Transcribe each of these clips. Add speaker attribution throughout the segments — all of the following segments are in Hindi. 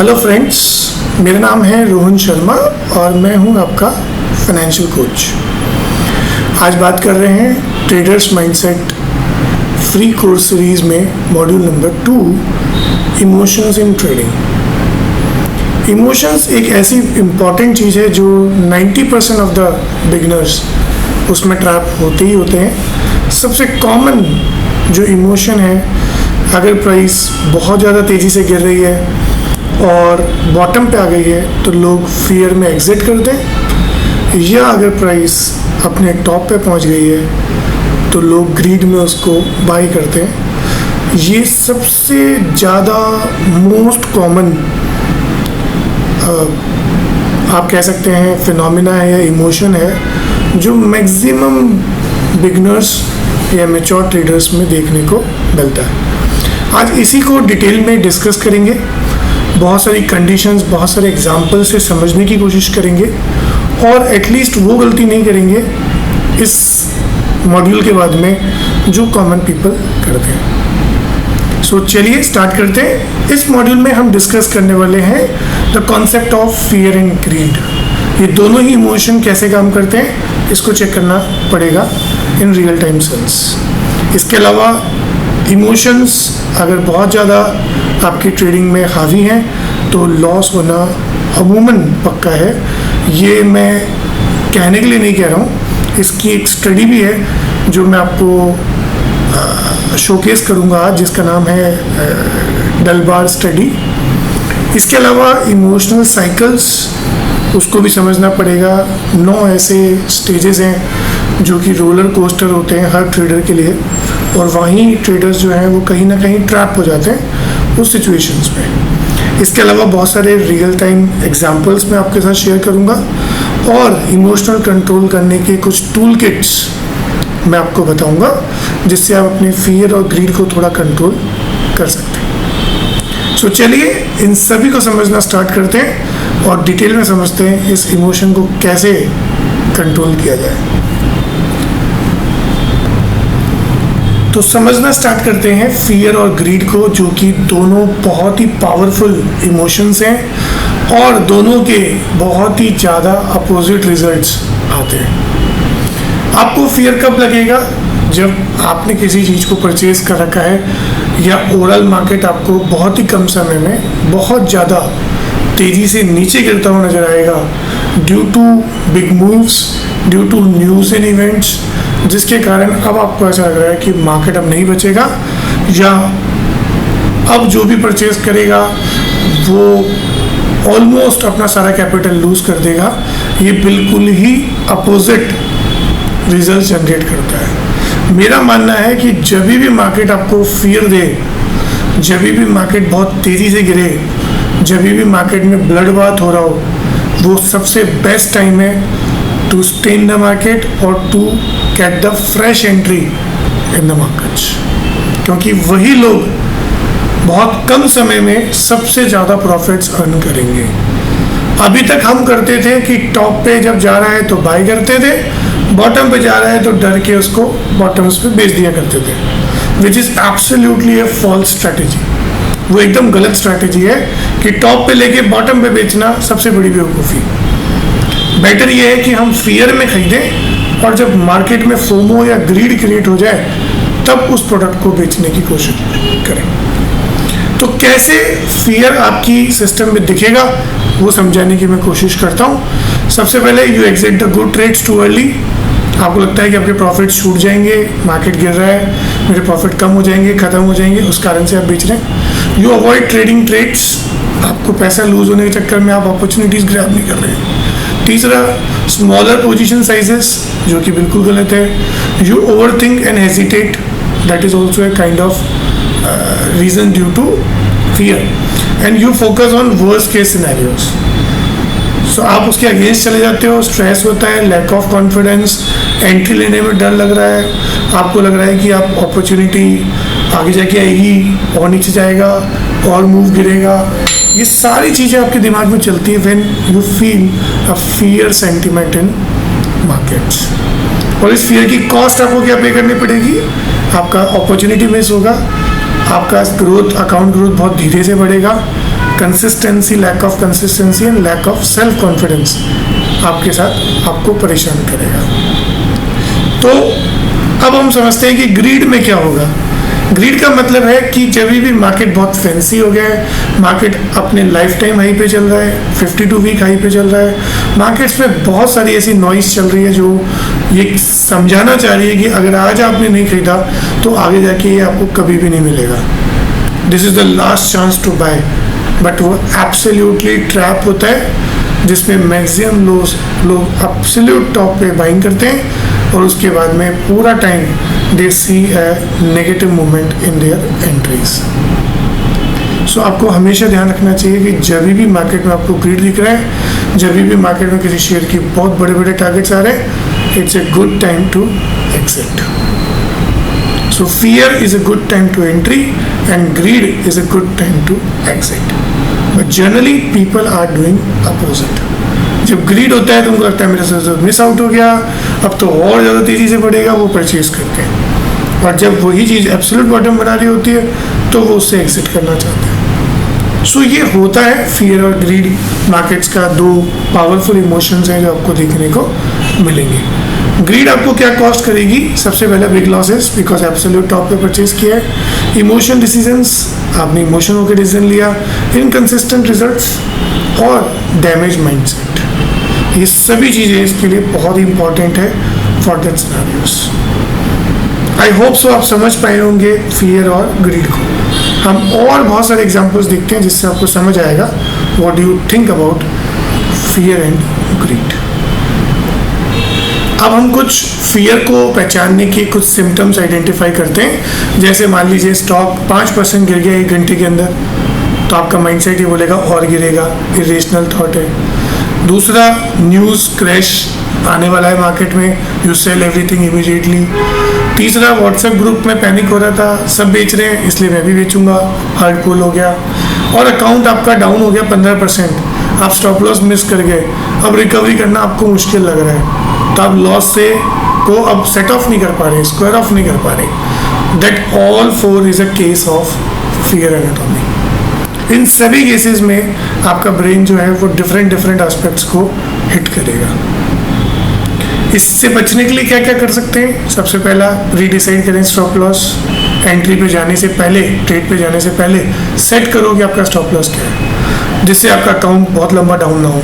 Speaker 1: हेलो फ्रेंड्स, मेरा नाम है रोहन शर्मा और मैं हूं आपका फाइनेंशियल कोच। आज बात कर रहे हैं traders mindset free course series में module number 2 emotions in trading. Emotions एक ऐसी इम्पॉर्टेंट चीज़ है जो 90% ऑफ द बिगिनर्स उसमें ट्रैप होते ही होते हैं। सबसे कॉमन जो इमोशन है, अगर प्राइस बहुत ज़्यादा तेज़ी से गिर रही है और बॉटम पे आ गई है तो लोग फियर में एग्जिट कर दें, या अगर प्राइस अपने टॉप पे पहुंच गई है तो लोग ग्रीड में उसको बाई करते हैं। ये सबसे ज़्यादा मोस्ट कॉमन आप कह सकते हैं फिनोमिना है या इमोशन है जो मैक्सिमम बिगनर्स या मैच्योर ट्रेडर्स में देखने को मिलता है। आज इसी को डिटेल में डिस्कस करेंगे, बहुत सारी कंडीशंस, बहुत सारे एग्जाम्पल से समझने की कोशिश करेंगे और एटलीस्ट वो गलती नहीं करेंगे इस मॉड्यूल के बाद में जो कॉमन पीपल करते हैं। सो चलिए स्टार्ट करते हैं। इस मॉड्यूल में हम डिस्कस करने वाले हैं the concept of fear and greed. ये दोनों ही इमोशन कैसे काम करते हैं इसको चेक करना पड़ेगा इन रियल टाइम सेंस। इसके अलावा इमोशंस अगर बहुत ज़्यादा आपकी ट्रेडिंग में हावी हैं तो लॉस होना अमूमन पक्का है। ये मैं कहने के लिए नहीं कह रहा हूँ, इसकी एक स्टडी भी है जो मैं आपको शोकेस करूँगा आज, जिसका नाम है डलबार स्टडी। इसके अलावा इमोशनल साइकिल्स उसको भी समझना पड़ेगा। 9 ऐसे स्टेजेस हैं जो कि रोलर कोस्टर होते हैं हर ट्रेडर के लिए, और वहीं ट्रेडर्स जो हैं वो कहीं ना कहीं ट्रैप हो जाते हैं उस सिचुएशंस में। इसके अलावा बहुत सारे रियल टाइम एग्जांपल्स मैं आपके साथ शेयर करूंगा और इमोशनल कंट्रोल करने के कुछ टूल किट्स मैं आपको बताऊंगा जिससे आप अपने फियर और ग्रीड को थोड़ा कंट्रोल कर सकते हैं। सो चलिए इन सभी को समझना स्टार्ट करते हैं और डिटेल में समझते हैं इस इमोशन को कैसे कंट्रोल किया जाए। तो समझना स्टार्ट करते हैं फियर और ग्रीड को, जो कि दोनों बहुत ही पावरफुल इमोशंस हैं और दोनों के बहुत ही ज़्यादा अपोजिट रिजल्ट्स आते हैं। आपको फियर कब लगेगा? जब आपने किसी चीज़ को परचेज कर रखा है या ओवरऑल मार्केट आपको बहुत ही कम समय में बहुत ज़्यादा तेज़ी से नीचे गिरता हुआ नजर आएगा due to big moves, due to news and events, जिसके कारण अब आपको ऐसा लग रहा है कि मार्केट अब नहीं बचेगा या अब जो भी परचेज करेगा वो ऑलमोस्ट अपना सारा कैपिटल लूज कर देगा। ये बिल्कुल ही अपोजिट रिजल्ट जनरेट करता है। मेरा मानना है कि जब भी मार्केट आपको फियर दे, जब भी मार्केट बहुत तेज़ी से गिरे, जब भी मार्केट में ब्लड बाथ हो रहा हो, वो सबसे बेस्ट टाइम है to stay in the market or to get the fresh entry in the markets, क्योंकि वही लोग बहुत कम समय में सबसे ज़्यादा प्रॉफिट्स अर्न करेंगे। अभी तक हम करते थे कि टॉप पे जब जा रहा है तो बाय करते थे, बॉटम पे जा रहा है तो डर के उसको बॉटम्स पे बेच दिया करते थे, which is absolutely a false strategy. वो एकदम गलत स्ट्रैटेजी है कि टॉप पे लेके बॉटम पे बेचना सबसे बड़ी बेवकूफ़ी। बेटर ये है कि हम फियर में खरीदें और जब मार्केट में फोमो या ग्रीड क्रिएट हो जाए तब उस प्रोडक्ट को बेचने की कोशिश करें। तो कैसे फियर आपकी सिस्टम में दिखेगा वो समझाने की मैं कोशिश करता हूँ। सबसे पहले you exit the good trades too early. आपको लगता है कि आपके प्रॉफिट छूट जाएंगे, मार्केट गिर रहा है, मेरे प्रॉफिट कम हो जाएंगे, ख़त्म हो जाएंगे, उस कारण से आप बेच रहे हैं। You avoid trading trades. आपको पैसा लूज होने के चक्कर में आप अपॉर्चुनिटीज़ ग्रैब नहीं कर रहे हैं। तीसरा, स्मॉलर पोजीशन साइजेस, जो कि बिल्कुल गलत है। You over think and hesitate, that is also a kind of reason due to fear. And you focus on worst case scenarios. So आप उसके अगेंस्ट चले जाते हो, स्ट्रेस होता है, लैक ऑफ कॉन्फिडेंस, एंट्री लेने में डर लग रहा है, आपको लग रहा है कि आप अपॉर्चुनिटी आगे जाके आएगी और नीचे जाएगा और मूव गिरेगा। ये सारी चीज़ें आपके दिमाग में चलती है when you feel a fear sentiment in markets. और इस फियर की कॉस्ट आपको क्या पे करनी पड़ेगी? आपका अपॉर्चुनिटी मिस होगा, आपका ग्रोथ, अकाउंट ग्रोथ बहुत धीरे से बढ़ेगा, consistency, lack of consistency and lack of self confidence आपके साथ आपको परेशान करेगा। तो अब हम समझते हैं कि ग्रीड में क्या होगा। ग्रीड का मतलब है कि जब भी मार्केट बहुत फैंसी हो गया है, मार्केट अपने लाइफ टाइम हाई पे चल रहा है, 52 वीक हाई पे चल रहा है, मार्केट्स में बहुत सारी ऐसी नॉइस चल रही है जो ये समझाना चाह रही है कि अगर आज आपने नहीं खरीदा तो आगे जाके ये आपको कभी भी नहीं मिलेगा। This is the last chance to buy, but वो एब्सोल्युटली ट्रैप होता है जिसमें मैक्सिमम लोग एब्सोल्यूट टॉप पे बाइंग करते हैं और उसके बाद में पूरा time they see a negative movement in their entries. So आपको हमेशा ध्यान रखना चाहिए कि जब भी मार्केट में आपको ग्रीड दिख रहा है, जब भी मार्केट में किसी शेयर की बहुत बड़े बड़े टारगेट्स आ रहे हैं, it's a good time to exit. So fear is a good time to entry and greed is a good time to exit, but generally people are doing opposite. जब ग्रीड होता है तो उनको लगता है मेरे से मिस आउट हो गया, अब तो और ज़्यादा तेज़ी से बढ़ेगा, वो परचेज करते हैं। और जब वही चीज़ एब्सोल्यूट बॉटम बना रही होती है तो वो उससे एग्जिट करना चाहते हैं। सो ये होता है फियर और ग्रीड मार्केट्स का दो पावरफुल इमोशंस हैं जो आपको देखने को मिलेंगे। ग्रीड आपको क्या कॉस्ट करेगी? सबसे पहले big losses, because absolute top पे परचेज किया है। इमोशन डिसीजंस, आपने इमोशन होकर डिसीजन लिया। इनकंसिस्टेंट रिजल्ट्स और डैमेज माइंडसेट, ये सभी चीज़ें इसके लिए बहुत ही इंपॉर्टेंट है for that scenarios. I hope so आप समझ पाए होंगे फियर और ग्रीड को। हम और बहुत सारे एग्जांपल्स देखते हैं जिससे आपको समझ आएगा what do you think about fear and greed. अब हम कुछ फियर को पहचानने के कुछ सिम्टम्स आइडेंटिफाई करते हैं। जैसे मान लीजिए स्टॉक 5% गिर गया 1 घंटे के अंदर, तो आपका माइंडसेट ये बोलेगा और गिरेगा, इरेशनल थॉट है। दूसरा, न्यूज़ क्रैश आने वाला है मार्केट में, यू सेल एवरीथिंग इमीडिएटली। तीसरा, व्हाट्सएप ग्रुप में पैनिक हो रहा था, सब बेच रहे हैं इसलिए मैं भी बेचूंगा, हार्ड पुल हो गया। और अकाउंट आपका डाउन हो गया 15%, आप स्टॉप लॉस मिस कर गए, अब रिकवरी करना आपको मुश्किल लग रहा है, तो आप लॉस से को अब सेट ऑफ नहीं कर पा रहे, स्क्वायर ऑफ नहीं कर पा रहे। That all 4 is a case of fear anatomy. इन सभी केसेस में आपका ब्रेन जो है वो डिफरेंट एस्पेक्ट्स को हिट करेगा। इससे बचने के लिए क्या क्या कर सकते हैं? सबसे पहला, रीडिसाइड करें स्टॉप लॉस। एंट्री पे जाने से पहले, ट्रेड पे जाने से पहले सेट करो कि आपका स्टॉप लॉस क्या है, जिससे आपका अकाउंट बहुत लंबा डाउन ना हो।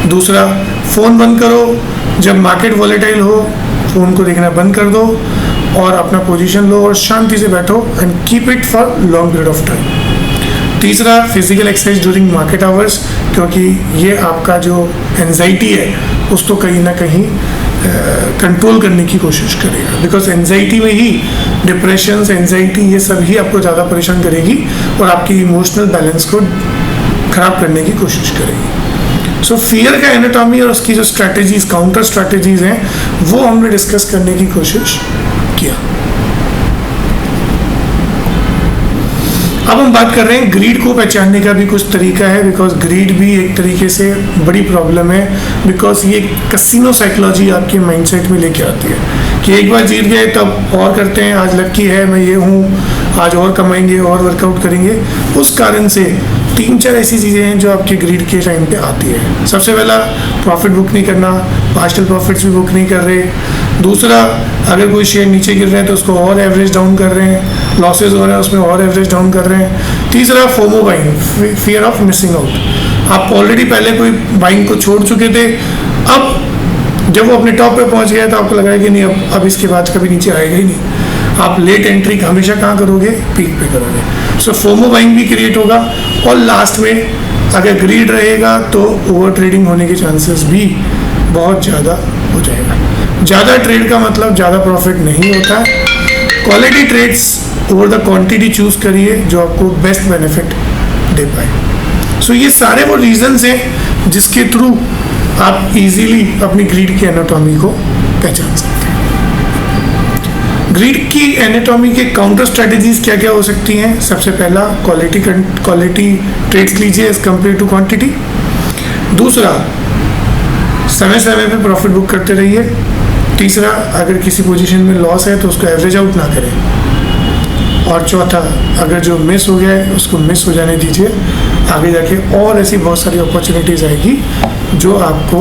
Speaker 1: दूसरा, फ़ोन बंद करो, जब मार्केट वॉलेटाइल हो फ़ोन को देखना बंद कर दो और अपना पोजीशन लो और शांति से बैठो and keep it for long period of time. तीसरा, physical exercise during market hours, क्योंकि ये आपका जो एंजाइटी है उसको कहीं ना कहीं कंट्रोल करने की कोशिश करेगा, बिकॉज एंजाइटी में ही डिप्रेशन, एंजाइटी, ये सब ही आपको ज़्यादा परेशान करेगी और आपकी इमोशनल बैलेंस को ख़राब करने की कोशिश करेगी। सो फियर का एनाटॉमी और उसकी जो स्ट्रैटेजीज, काउंटर स्ट्रैटेजीज हैं, वो हमने डिस्कस करने की कोशिश किया। अब हम बात कर रहे हैं ग्रीड को पहचानने का भी कुछ तरीका है, बिकॉज ग्रीड भी एक तरीके से बड़ी प्रॉब्लम है, बिकॉज ये कसिनो साइकोलॉजी आपके माइंडसेट में लेके आती है कि एक बार जीत गए तब और करते हैं, आज लक्की है, मैं ये हूँ, आज और कमाएंगे और वर्कआउट करेंगे। उस कारण से 3-4 ऐसी चीज़ें हैं जो आपके ग्रीड के टाइम पे आती है। सबसे पहला, प्रॉफिट बुक नहीं करना, पार्शियल प्रॉफिट्स भी बुक नहीं कर रहे। दूसरा, अगर कोई शेयर नीचे गिर रहे हैं तो उसको और एवरेज डाउन कर रहे हैं, लॉसेज हो रहे हैं उसमें और एवरेज डाउन कर रहे हैं। तीसरा, FOMO buying, fear of missing out, आप ऑलरेडी पहले कोई बाइंग को छोड़ चुके थे, अब जब वो अपने टॉप पे पहुंच गया तो आपको लग रहा है कि नहीं, अब इसके बाद कभी नीचे आएगा ही नहीं। आप लेट एंट्री हमेशा कहाँ करोगे? पीक पे करोगे। सो फोमो बाइंग भी क्रिएट होगा। और लास्ट में, अगर ग्रीड रहेगा तो ओवर ट्रेडिंग होने के चांसेस भी बहुत ज़्यादा हो जाएगा। ज़्यादा ट्रेड का मतलब ज़्यादा प्रॉफिट नहीं होता है। Quality trades over the quantity choose करिए जो आपको बेस्ट बेनिफिट दे पाए। सो ये सारे वो रीजंस हैं जिसके थ्रू आप इजीली अपनी ग्रीड की एनाटॉमी को पहचान सकते हैं। ग्रीड की एनाटॉमी के काउंटर स्ट्रेटजीज क्या क्या हो सकती हैं? सबसे पहला, क्वालिटी ट्रेड्स लीजिए एज कम्पेयर टू क्वांटिटी। दूसरा, समय समय पे प्रॉफिट बुक करते रहिए। तीसरा, अगर किसी पोजीशन में लॉस है तो उसको एवरेज आउट ना करें। और चौथा, अगर जो मिस हो गया है उसको मिस हो जाने दीजिए आगे जाके और ऐसी बहुत सारी अपॉर्चुनिटीज़ आएगी जो आपको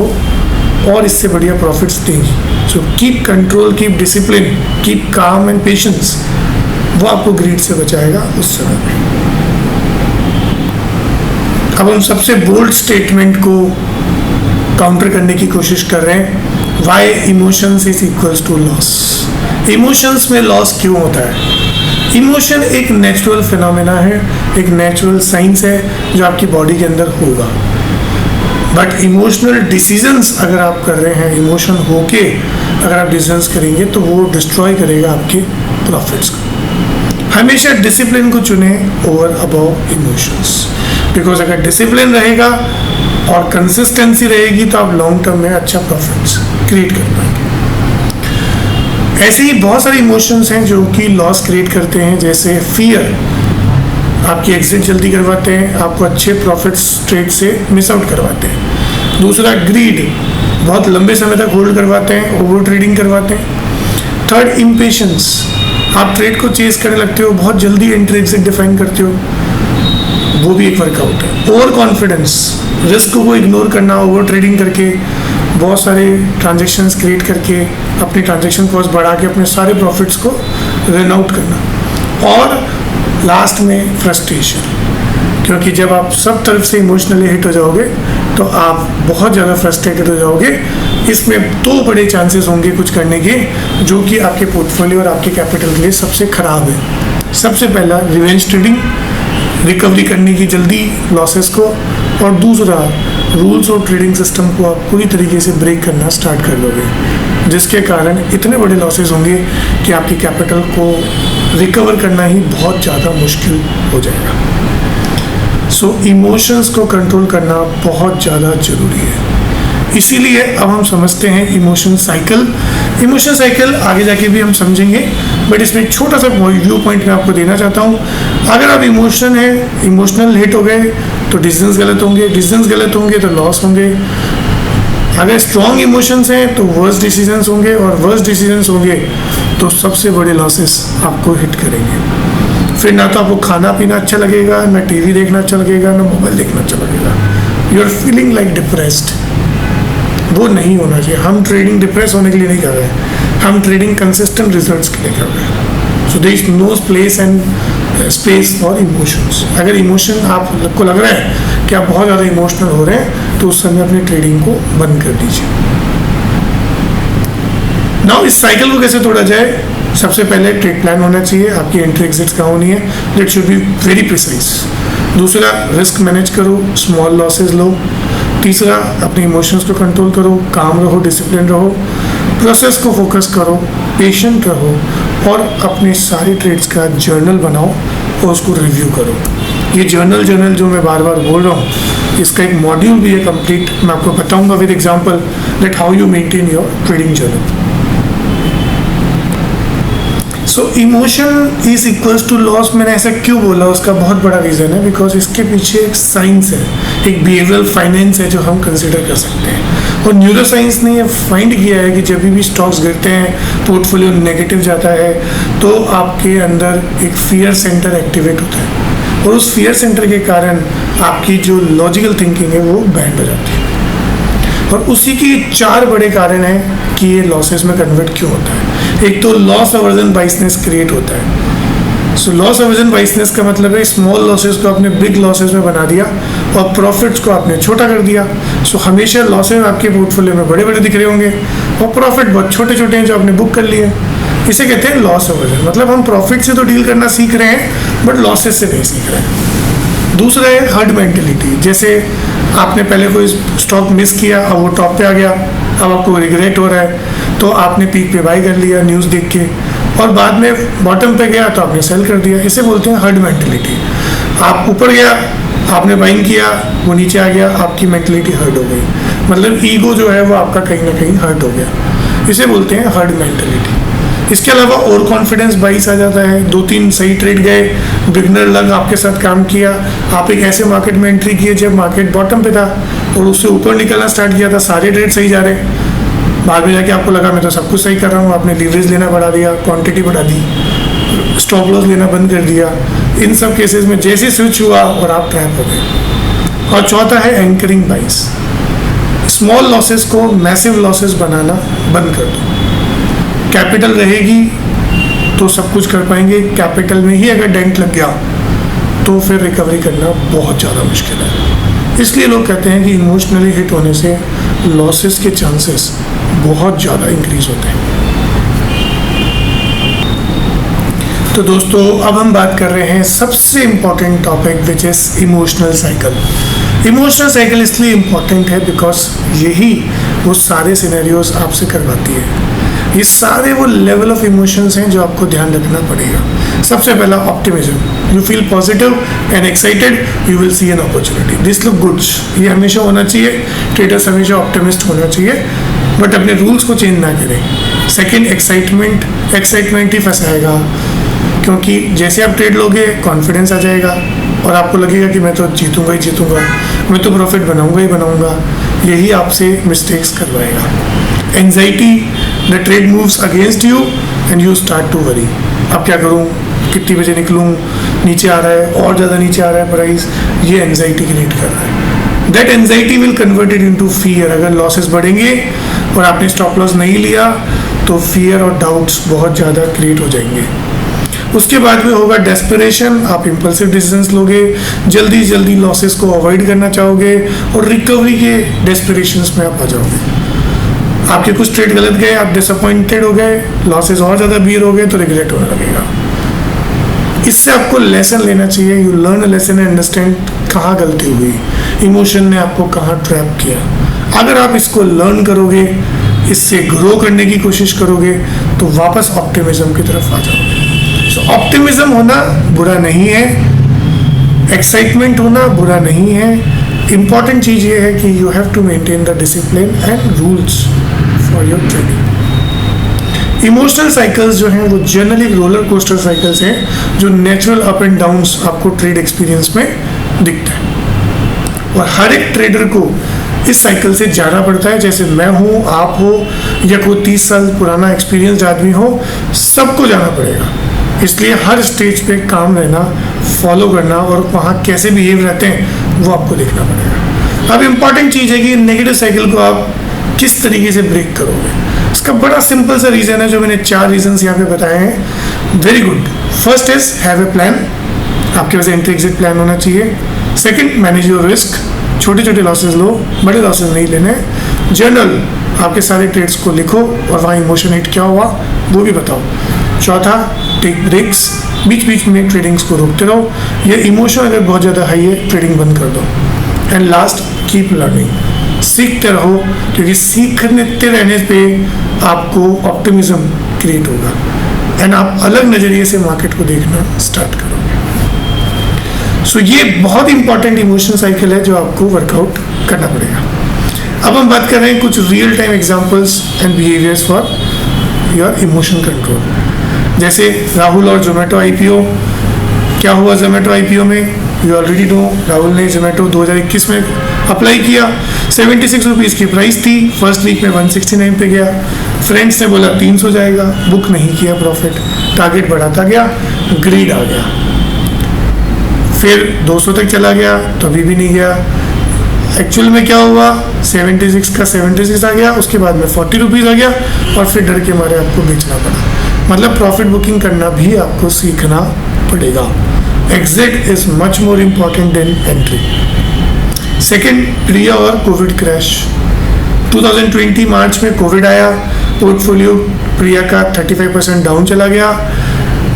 Speaker 1: और इससे बढ़िया प्रॉफिट्स देंगी। So keep control, keep discipline, keep calm and patience, वो आपको ग्रीड से बचाएगा उस समय में। अब हम सबसे बोल्ड स्टेटमेंट को काउंटर करने की कोशिश कर रहे हैं, why emotions is equals to loss. Emotions में लॉस क्यों होता है? इमोशन एक नेचुरल फिनोमेना है, एक नेचुरल साइंस है जो आपकी बॉडी के अंदर होगा। बट इमोशनल डिसीजंस अगर आप कर रहे हैं, इमोशन होके अगर आप डिसीजंस करेंगे तो वो डिस्ट्रॉय करेगा आपके प्रॉफिट्स को। हमेशा डिसिप्लिन को चुने ओवर अबव इमोशंस, बिकॉज अगर डिसिप्लिन रहेगा और कंसिस्टेंसी रहेगी तो आप लॉन्ग टर्म में अच्छा प्रॉफिट्स क्रिएट कर पाएंगे। ऐसे ही बहुत सारे इमोशंस हैं जो कि लॉस क्रिएट करते हैं, जैसे फियर आपकी एग्जिट जल्दी करवाते हैं, आपको अच्छे प्रॉफिट्स ट्रेड से मिस आउट करवाते हैं। दूसरा ग्रीड, बहुत लंबे समय तक होल्ड करवाते हैं, ओवर ट्रेडिंग करवाते हैं। थर्ड इम्पेशंस, आप ट्रेड को चेस करने लगते हो, बहुत जल्दी एंट्री एग्जिट डिफाइन करते हो, वो भी एक वर्कआउट है। ओवर कॉन्फिडेंस, रिस्क को इग्नोर करना, ओवर ट्रेडिंग करके बहुत सारे ट्रांजेक्शन्स क्रिएट करके अपनी ट्रांजेक्शन कॉस्ट बढ़ा के अपने सारे प्रॉफिट्स को रन आउट करना। और लास्ट में फ्रस्ट्रेशन, क्योंकि जब आप सब तरफ से इमोशनली हिट हो जाओगे तो आप बहुत ज़्यादा फ्रस्ट्रेटेड हो जाओगे। इसमें दो बड़े चांसेस होंगे कुछ करने के जो कि आपके पोर्टफोलियो और आपके कैपिटल के लिए सबसे ख़राब है। सबसे पहला रिवेंज ट्रेडिंग, रिकवरी करने की जल्दी लॉसेस को, और दूसरा रूल्स और ट्रेडिंग सिस्टम को आप पूरी तरीके से ब्रेक करना स्टार्ट कर दोगे, जिसके कारण इतने बड़े लॉसेस होंगे कि आपकी कैपिटल को रिकवर करना ही बहुत ज़्यादा मुश्किल हो जाएगा। सो इमोशंस को कंट्रोल करना बहुत ज़्यादा ज़रूरी है। इसीलिए अब हम समझते हैं इमोशन साइकिल। इमोशन साइकिल आगे जाके भी हम समझेंगे, बट इसमें एक छोटा सा व्यू पॉइंट मैं आपको देना चाहता हूँ। अगर आप इमोशनल हिट हो गए तो डिसीजंस गलत होंगे, डिसीजंस गलत होंगे तो लॉस होंगे। अगर स्ट्रॉन्ग इमोशंस हैं तो वर्स्ट डिसीजंस होंगे, और वर्स्ट डिसीजंस होंगे तो सबसे बड़े लॉसेस आपको हिट करेंगे। फिर ना तो आपको खाना पीना अच्छा लगेगा, ना टीवी देखना अच्छा लगेगा, ना मोबाइल देखना अच्छा लगेगा। You are feeling like depressed. वो नहीं होना चाहिए। हम ट्रेडिंग डिप्रेस होने के लिए नहीं कर रहे हैं, हम ट्रेडिंग कंसिस्टेंट रिजल्ट्स के लिए कर रहे हैं। So there is no place and space for emotions. अगर इमोशन आपको लग रहा है कि आप बहुत ज़्यादा इमोशनल हो रहे हैं तो उस समय अपनी ट्रेडिंग को बंद कर दीजिए। नाउ इस साइकिल को कैसे तोड़ा जाए? सबसे पहले ट्रेड प्लान होना चाहिए, आपकी एंट्री एग्जिट्स कहाँ होनी है, that should be very precise. दूसरा, रिस्क मैनेज करो, स्मॉल लॉसेज लो। तीसरा, अपने इमोशंस को कंट्रोल करो, काम रहो, डिसिप्लिन रहो, प्रोसेस को फोकस करो, पेशेंट रहो, और अपने सारे ट्रेड्स का जर्नल बनाओ और उसको रिव्यू करो। ये जर्नल जो मैं बार बार बोल रहा हूँ, इसका एक मॉड्यूल भी है कंप्लीट, मैं आपको बताऊंगा with example that how you maintain your trading journal. So emotion is equals to loss. मैंने ऐसा क्यों बोला, उसका बहुत बड़ा रीज़न है, बिकॉज इसके पीछे एक साइंस है, एक बिहेवियरल फाइनेंस है जो हम कंसिडर कर सकते हैं। और न्यूरो साइंस ने ये फाइंड किया है कि जब भी स्टॉक्स गिरते हैं, पोर्टफोलियो नेगेटिव जाता है, तो आपके अंदर एक फियर सेंटर एक्टिवेट होता है, और उस फियर सेंटर के कारण आपकी जो लॉजिकल थिंकिंग है वो बैंड हो जाती है। और उसी की 4 बड़े कारण हैं कि ये लॉसेस में कन्वर्ट क्यों होता है। एक तो लॉस अवर्जन बाइसनेस क्रिएट होता है। सो लॉस अवर्जन बाइसनेस का मतलब है स्मॉल लॉसेस को आपने बिग लॉसेस में बना दिया और प्रॉफिट्स को आपने छोटा कर दिया। सो हमेशा लॉसेस आपके पोर्टफोलियो में बड़े बड़े दिख रहे होंगे और प्रॉफिट बहुत छोटे छोटे हैं जो आपने बुक कर लिए। इसे कहते हैं लॉस अवर्जन। मतलब हम प्रॉफिट से तो डील करना सीख रहे हैं बट लॉसेस से नहीं सीख रहे हैं। दूसरा है हर्ड मेंटेलिटी। जैसे आपने पहले कोई स्टॉक मिस किया, अब वो टॉप पे आ गया, अब आपको रिग्रेट हो रहा है, तो आपने पीक पे बाई कर लिया न्यूज़ देख के, और बाद में बॉटम पे गया तो आपने सेल कर दिया। इसे बोलते हैं हर्ड मेंटेलिटी। आप ऊपर गया, आपने बाइंग किया, वो नीचे आ गया, आपकी मेंटेलिटी हर्ट हो गई। मतलब ईगो जो है वो आपका कहीं ना कहीं हर्ट हो गया। इसे बोलते हैं हर्ड मेंटेलिटी। इसके अलावा ओवर कॉन्फिडेंस बाइस आ जाता है। 2-3 सही ट्रेड गए, बिगनर लग आपके साथ काम किया, आप एक ऐसे मार्केट में एंट्री किए जब मार्केट बॉटम पे था और उससे ऊपर निकलना स्टार्ट किया था, सारे ट्रेड सही जा रहे, बाद में जाके आपको लगा मैं तो सब कुछ सही कर रहा हूँ, आपने लीवरेज लेना बढ़ा दिया, क्वांटिटी बढ़ा दी, स्टॉप लॉस लेना बंद कर दिया, इन सब केसेस में जैसे स्विच हुआ और आप ट्रैप हो गए। और चौथा है एंकरिंग बाइस। स्मॉल लॉसेस को मैसिव लॉसेस बनाना बंद कर दो। कैपिटल रहेगी तो सब कुछ कर पाएंगे, कैपिटल में ही अगर डेंट लग गया तो फिर रिकवरी करना बहुत ज़्यादा मुश्किल है। इसलिए लोग कहते हैं कि इमोशनली हिट होने से लॉसेस के चांसेस बहुत ज़्यादा इंक्रीज होते हैं। तो दोस्तों अब हम बात कर रहे हैं सबसे important topic which is emotional cycle. Emotional cycle इसलिए इम्पॉर्टेंट है बिकॉज यही वो सारे सिनेरियोज आपसे करवाती है। ये सारे वो लेवल ऑफ इमोशंस हैं जो आपको ध्यान रखना पड़ेगा। सबसे पहला optimism, you feel positive and excited, you will see an opportunity, this look goods, ये हमेशा होना चाहिए। ट्रेडर्स हमेशा ऑप्टिमिस्ट होना चाहिए बट अपने रूल्स को चेंज ना करें। सेकेंड एक्साइटमेंट ही फंसाएगा, क्योंकि जैसे आप ट्रेड लोगे कॉन्फिडेंस आ जाएगा और आपको लगेगा कि मैं तो जीतूंगा ही जीतूंगा, मैं तो प्रॉफिट बनाऊंगा ही बनाऊंगा। यही आपसे मिस्टेक्स करवाएगा। Anxiety, the trade moves against you and you start to worry, अब क्या करूं, कितनी बजे निकलूं, नीचे आ रहा है, और ज़्यादा नीचे आ रहा है प्राइस, ये एंजाइटी क्रिएट कर रहा है। That anxiety will converted into fear. अगर लॉसेस बढ़ेंगे और आपने स्टॉप लॉस नहीं लिया तो फियर और डाउट्स बहुत ज़्यादा क्रिएट हो जाएंगे। उसके बाद में होगा डेस्परेशन, आप इम्पल्सिव डिसीजंस लोगे, जल्दी जल्दी लॉसेस को अवॉइड करना चाहोगे और रिकवरी के डेस्परेशंस में आप आ जाओगे। आपके कुछ ट्रेड गलत गए, आप डिसअपॉइंटेड हो गए, लॉसेस और ज़्यादा बियर हो गए तो रिग्रेट होने लगेगा। इससे आपको लेसन लेना चाहिए। You learn a lesson and understand कहाँ गलती हुई, इमोशन ने आपको कहाँ ट्रैप किया। अगर आप इसको लर्न करोगे, इससे ग्रो करने की कोशिश करोगे तो वापस ऑप्टिमिज्म की तरफ आ जाओगे। ऑप्टिमिज्म होना बुरा नहीं है, एक्साइटमेंट होना बुरा नहीं है। इंपॉर्टेंट चीज़ ये है कि you have to maintain the discipline and rules for your trading. Emotional cycles जो हैं वो जनरली रोलर कोस्टर साइकिल्स हैं जो नेचुरल अप एंड डाउन्स आपको ट्रेड एक्सपीरियंस में दिखता है और हर एक ट्रेडर को इस साइकिल से जाना पड़ता है। जैसे मैं हूँ, आप हो या कोई 30 साल पुराना एक्सपीरियंस आदमी हो, सबको जाना पड़ेगा। इसलिए हर स्टेज पे काम रहना, फॉलो करना और वहाँ कैसे बिहेव रहते हैं वो आपको देखना पड़ेगा। अब इम्पॉर्टेंट चीज़ है कि नेगेटिव साइकिल को आप किस तरीके से ब्रेक करोगे। इसका बड़ा सिंपल सा रीज़न है, जो मैंने 4 रीजन्स यहाँ पे बताए हैं। Very good. First is have a plan, आपके पास एंट्री एग्जिट प्लान होना चाहिए। सेकेंड, मैनेज योर रिस्क, छोटे छोटे लॉसेज लो, बड़े लॉसेज नहीं लेने। जर्नल, आपके सारे ट्रेड्स को लिखो और वहाँ इमोशन हिट क्या हुआ वो भी बताओ। चौथा, टेक ब्रेक्स, बीच बीच में ट्रेडिंग्स को रोकते रहो। ये इमोशन अगर बहुत ज़्यादा हाई है ट्रेडिंग बंद कर दो। एंड लास्ट, कीप लर्निंग, सीखते रहो, क्योंकि सीखते रहने पे आपको ऑप्टिमिज्म क्रिएट होगा एंड आप अलग नज़रिए से मार्केट को देखना स्टार्ट करोगे। सो ये बहुत इंपॉर्टेंट इमोशनल साइकिल है जो आपको वर्कआउट करना पड़ेगा। अब हम बात कर रहे हैं कुछ real time examples and behaviours for your emotion control. जैसे राहुल और जोमेटो आईपीओ, क्या हुआ जोमेटो आईपीओ में, यू ऑलरेडी नो। राहुल ने जोमेटो 2021 में अप्लाई किया, 76 रुपीज़ की प्राइस थी, फर्स्ट वीक में 169 पे गया। फ्रेंड्स ने बोला 300 जाएगा, बुक नहीं किया प्रॉफिट, टारगेट बढ़ाता गया, ग्रीड आ गया। फिर 200 तक चला गया तो अभी भी नहीं गया। एक्चुअल में क्या हुआ, 76 का 76 आ गया, उसके बाद में 40 रुपीज़ आ गया और फिर डर के मारे आपको बेचना पड़ा। मतलब प्रॉफिट बुकिंग करना भी आपको सीखना पड़ेगा। Exit is much more important than entry. Second, Priya और कोविड क्रैश। 2020 मार्च में कोविड आया, पोर्टफोलियो प्रिया का 35% डाउन चला गया।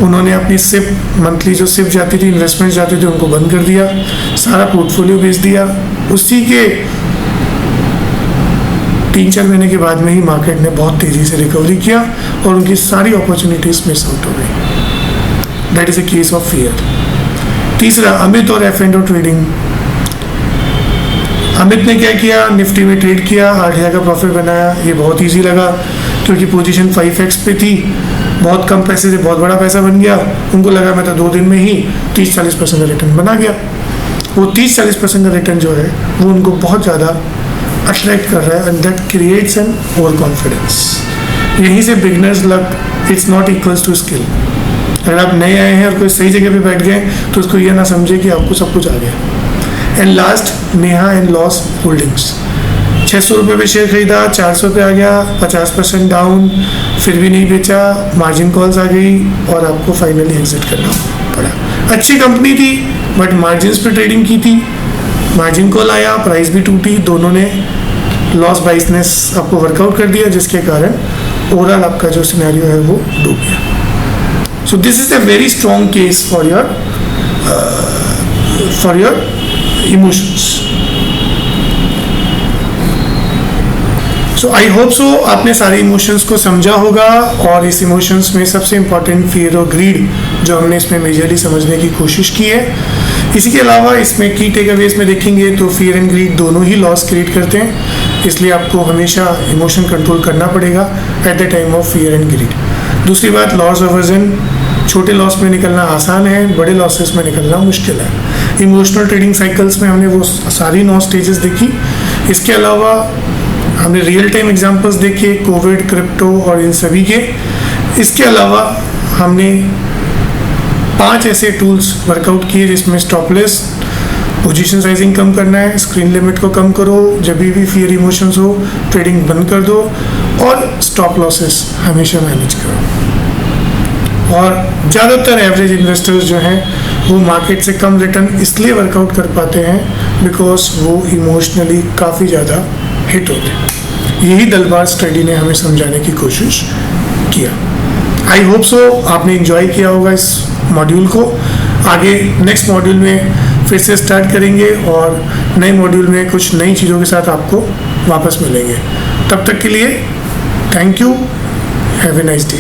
Speaker 1: उन्होंने अपनी सिप, मंथली जो सिप जाती थी, इन्वेस्टमेंट जाते थे, उनको बंद कर दिया, सारा पोर्टफोलियो बेच दिया। उसी के 3-4 महीने के बाद में ही मार्केट ने बहुत तेज़ी से रिकवरी किया और उनकी सारी अपॉर्चुनिटीज़ मिस आउट हो गई। That is a case of fear. तीसरा, अमित और F&O ट्रेडिंग। अमित ने क्या किया, निफ्टी में ट्रेड किया, 8,000 का प्रॉफिट बनाया। ये बहुत ईजी लगा क्योंकि पोजीशन 5x पे थी, बहुत कम पैसे से बहुत बड़ा पैसा बन गया। उनको लगा मैं तो 2 दिन में ही 30-40% का रिटर्न बना गया। वो 30-40% का रिटर्न जो है वो उनको बहुत ज़्यादा अट्रैक्ट कर रहा है and that creates an over confidence. यहीं से beginners luck, it's not equals to skill. अगर आप नए आए हैं और कोई सही जगह पे बैठ गए तो उसको ये ना समझे कि आपको सब कुछ आ गया। And last, Neha and loss holdings, 600 रुपये पे शेयर खरीदा, 400 पे आ गया, 50% डाउन, फिर भी नहीं बेचा, मार्जिन कॉल्स आ गई और आपको फाइनली एग्जिट करना पड़ा। अच्छी कंपनी थी बट मार्जिन पे ट्रेडिंग की थी, मार्जिन कॉल आया, प्राइस भी टूटी, दोनों ने लॉस बाइसनेस आपको वर्कआउट कर दिया, जिसके कारण ओवरऑल आपका जो सिनेरियो है वो डूब गया। So this is a very strong case for your emotions. So I hope so आपने सारे इमोशंस को समझा होगा, और इस इमोशंस में सबसे इम्पॉर्टेंट फियर और ग्रीड जो हमने इसमें मेजरली समझने की कोशिश की है। इसी के अलावा इसमें की टेक अवेज में देखेंगे तो फियर एंड ग्रीड दोनों ही लॉस क्रिएट करते हैं, इसलिए आपको हमेशा इमोशन कंट्रोल करना पड़ेगा at the time of fear and greed. दूसरी बात, लॉस अवर्जन, छोटे लॉस में निकलना आसान है, बड़े लॉसेस में निकलना मुश्किल है। इमोशनल ट्रेडिंग साइकिल्स में हमने वो सारी 9 स्टेजेस देखी। इसके अलावा हमने रियल टाइम एग्जांपल्स देखे कोविड, क्रिप्टो और इन सभी के। इसके अलावा हमने 5 ऐसे टूल्स वर्कआउट किए जिसमें स्टॉप लॉस, पोजीशन साइजिंग कम करना है, स्क्रीन लिमिट को कम करो, जब भी फियर इमोशंस हो ट्रेडिंग बंद कर दो, और स्टॉप लॉसेस हमेशा मैनेज करो। और ज़्यादातर एवरेज इन्वेस्टर्स जो हैं वो मार्केट से कम रिटर्न इसलिए वर्कआउट कर पाते हैं बिकॉज वो इमोशनली काफ़ी ज़्यादा हिट होते हैं। यही दलबार स्टडी ने हमें समझाने की कोशिश किया। आई होप सो आपने एंजॉय किया होगा इस मॉड्यूल को। आगे नेक्स्ट मॉड्यूल में फिर से स्टार्ट करेंगे और नए मॉड्यूल में कुछ नई चीज़ों के साथ आपको वापस मिलेंगे। तब तक के लिए thank you, have a nice day.